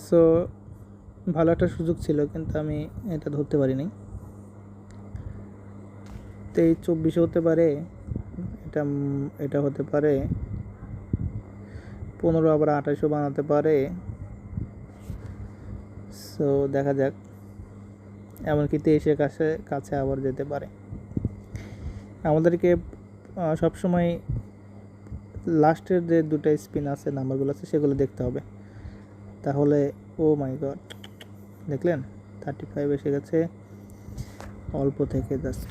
So ভালো একটা সুযোগ ছিল, কিন্তু আমি এটা ধরতে পারিনি। 23-24 হতে পারে, এটা হতে পারে 15, আবার 28 বানাতে পারে। সো দেখা যাক, এমনকি 23-এর কাছে আবার যেতে পারে। আমাদেরকে সবসময় লাস্টের যে দুটো স্পিন আছে, নাম্বারগুলো আছে, সেগুলো দেখতে হবে। তাহলে ও মাই গড, দেখলেন 35 এসে গেছে, অল্প থেকে জাস্ট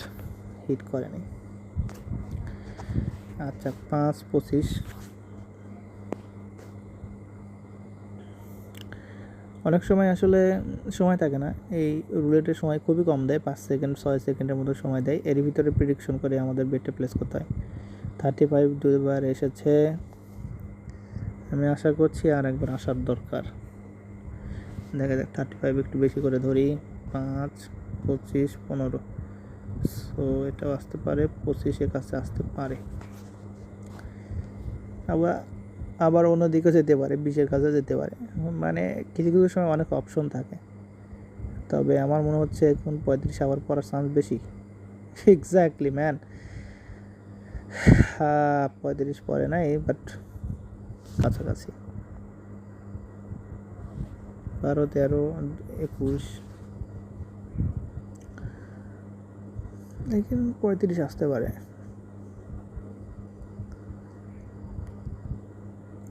হিট করেনি। আচ্ছা, 5-25। অনেক সময় আসলে সময় থাকে না, এই রুলেটের সময় খুবই কম দেয়, 5 সেকেন্ড 6 সেকেন্ডের মতো সময় দেয়। এর ভিতরে প্রেডিকশন করে আমাদের বেটে প্লেস করতে হয়। 35 দুইবার এসেছে, আমি আশা করছি আর একবার আসার দরকার। দেখা যাক, 35 একটু বেশি করে ধরি। 5, 25, 15। সো এটাও আসতে পারে, 25-এর কাছে আসতে পারে, আবার অন্যদিকে যেতে পারে, 20-এর কাছে যেতে পারে। মানে কিছু কিছু সময় অনেক অপশন থাকে, তবে আমার মনে হচ্ছে এখন 35 আবার পড়ার চান্স বেশি। এক্স্যাক্টলি ম্যান, 35 পড়ে নাই, বাট কাছাকাছি। 12, 13, 21, দেখুন 35 আসতে পারে।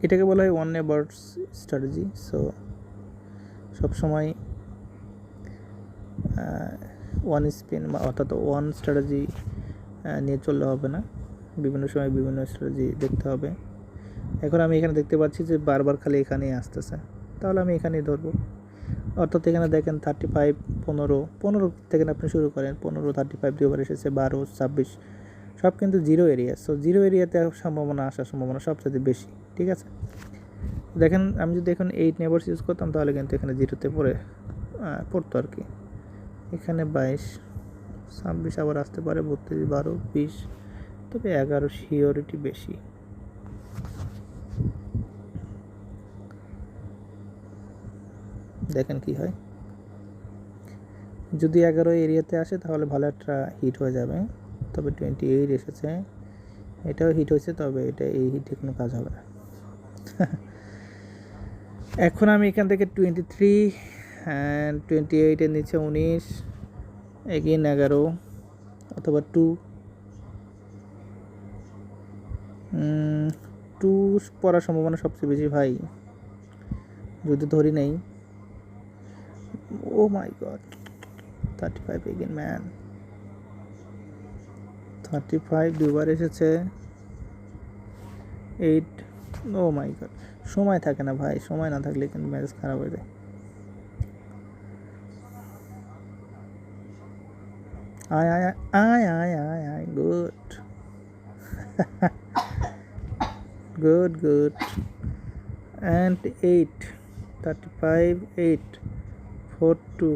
এটাকে বলা হয় ওয়ান নেবার্স স্ট্র্যাটেজি। সো সবসময় ওয়ান স্পিন অর্থাৎ ওয়ান স্ট্র্যাটেজি নিয়ে চললে হবে না, বিভিন্ন সময় বিভিন্ন স্ট্র্যাটেজি দেখতে হবে। এখন আমি এখানে দেখতে পাচ্ছি যে বারবার খালি এখানেই আসতেছে, তাহলে আমি এখানেই ধরবো। অর্থাৎ এখানে দেখেন 35, 15 থেকে আপনি শুরু করেন। 15, 35 দুবার এসেছে, 12, 26, সব কিন্তু জিরো এরিয়া। সো জিরো এরিয়াতে আসার সম্ভাবনা সবচেয়ে বেশি। ঠিক আছে, দেখেন আমি যদি এখন 8 নেবার্স ইউজ করতাম, তাহলে কিন্তু এখানে জিরোতে পড়তো আর কি। এখানে 22, 26 আবার আসতে পারে, 32, 12, 20, তবে 11 সিওরিটি বেশি। দেখেন কি হয়, যদি 11 এরিয়াতে আসে তাহলে ভালো একটা হিট হয়ে যাবে। তবে 28 এসেছে, এটাও হিট হয়েছে, তবে এই হিটে কোনো কাজ হবে না। এখন আমি এখান থেকে 23 অ্যান্ড 28-এর নিচে 19, এগেইন 11 অথবা 2 পড়ার সম্ভাবনা সবচেয়ে বেশি ভাই, যদি ধরি নেই। ও মাই গড, 35 এগেইন ম্যান, 35 দুবার এসেছে, 8। ও মাই গড, সময় থাকে না ভাই, সময় না থাকলে কিন্তু ম্যাচ খারাপ হয়ে যায়। আয় আয় আয় আয় আয় আয়, গুড গুড গুড, অ্যান্ড 8, 35, 8, 4, 2।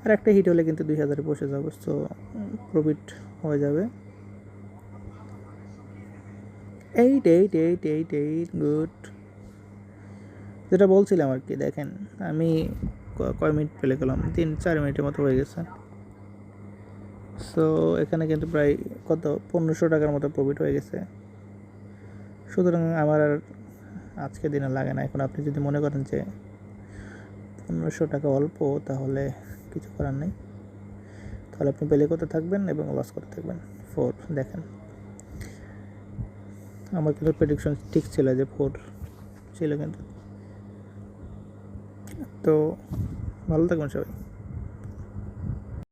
আর একটা হিট হলে কিন্তু 2000-এ বসে যাবে, তো প্রফিট হয়ে যাবে। 8, 8, 8, 8, 8, গুড। যেটা বলছিলাম আর কি, দেখেন আমি কয় মিনিট প্লে করলাম, 3-4 মিনিটের মতো হয়ে গেছে। সো এখানে কিন্তু প্রায় 1500 টাকার মতো প্রফিট হয়ে গেছে। সুতরাং আমার আর আজকে দিনে লাগে না। এখন আপনি যদি মনে করেন যে 1500 টাকা অল্প, তাহলে কিছু করার নেই, তাহলে আপনি প্লে করতে থাকবেন এবং লস করতে থাকবেন। 4 দেখেন, আমার কিন্তু প্রেডিকশন ঠিক ছিল যে 4 ছিল, কিন্তু তো ভালো থাকবেন সবাই।